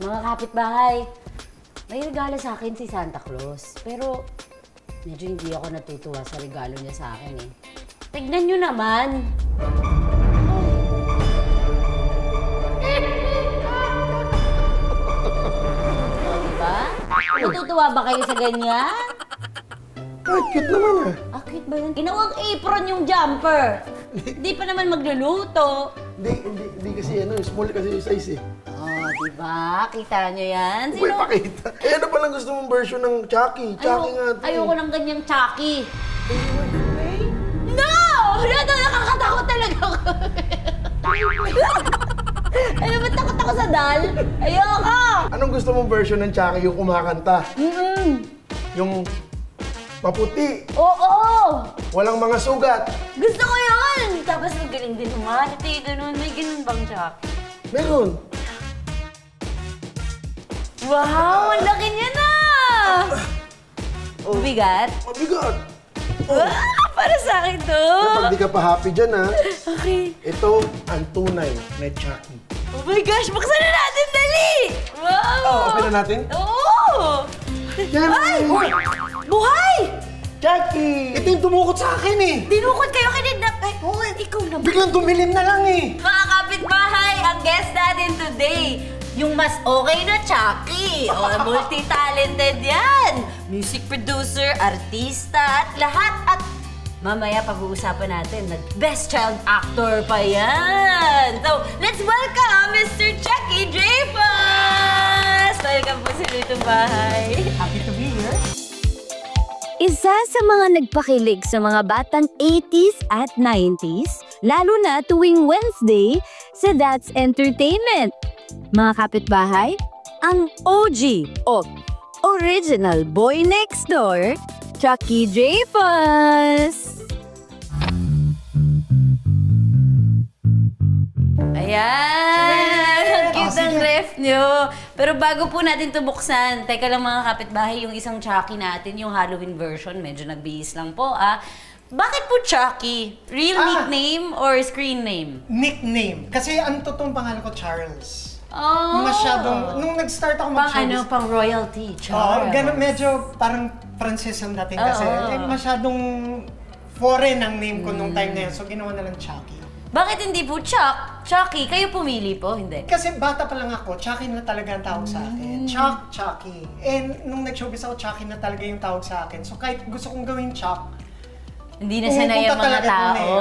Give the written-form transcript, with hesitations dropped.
Mga kapitbahay, may regalo sa akin si Santa Claus. Pero medyo hindi ako natutuwa sa regalo niya sa akin eh. Tignan nyo naman. Diba? Natutuwa ba kayo sa ganyan? Ay, cute naman ah. Ah, cute ba yun? Ginawang apron yung jumper. Di pa naman magluluto. Hindi kasi ano, small kasi yung size eh. Oh, diba? Kita nyo yan? May pakita. Eh, ano palang gusto mong version ng Chucky? Chucky nga ito. Ayoko ng ganyang Chucky. No! Nakakatakot talaga ako. Ano ba takot ako sa doll? Ayoko! Anong gusto mong version ng Chucky yung kumakanta? Yung maputi. Oo! Walang mga sugat. Gusto ko yun! Tapos magaling din humanity, ganun. May ganun bang Chucky? Meron. Wow! Ang laki niya na! Mabigat? Mabigat. Para sa akin to! Kapag di ka pa happy dyan ha, Okay. ito ang tunay na Chucky. Oh my gosh! Buksan na natin! Dali! Wow! Open na natin? Oo! Yan! Ay! Buhay! Chucky! Ito yung tumukot sa akin eh! Dinukot kayo kinidnap. Ay, ikaw na ba? Biglang dumilim na lang eh! Mga kapitbahay, ang guest natin today, yung mas okay na Chucky. O, multi-talented yan. Music producer, artista, at lahat. At mamaya pag-uusapan natin, nag-best child actor pa yan. So, let's welcome Mr. Chucky Dreyfus! Welcome po sa Lutong Bahay. Happy to be here. Isa sa mga nagpakilig sa mga batang 80s at 90s, lalo na tuwing Wednesday sa That's Entertainment. Mga kapitbahay, ang OG o Original Boy Next Door, Chucky Dreyfus! Ayan! Ang cute ng ref nyo. Pero bago po natin ito buksan, teka lang mga kapitbahay, yung isang Chucky natin, yung Halloween version, medyo nagbihis lang po Bakit po Chucky? Real nickname or screen name? Nickname. Kasi ang totoong pangalan ko, Charles. Oh! Masyadong, nung nag-start ako mag-showbiz. Pang royalty, Charles. Ganun, medyo parang Frances ang dating kasi. Masyadong foreign ang name ko nung time na yun. So ginawa na lang Chucky. Bakit hindi po Chucky? Kayo pumili po, hindi? Kasi bata pa lang ako, Chucky na talaga ang tawag sa akin. Chucky. And nung nag-showbiz ako, Chucky na talaga yung tawag sa akin. So kahit gusto kong gawin Chuck, hindi na sanay ang mga tao.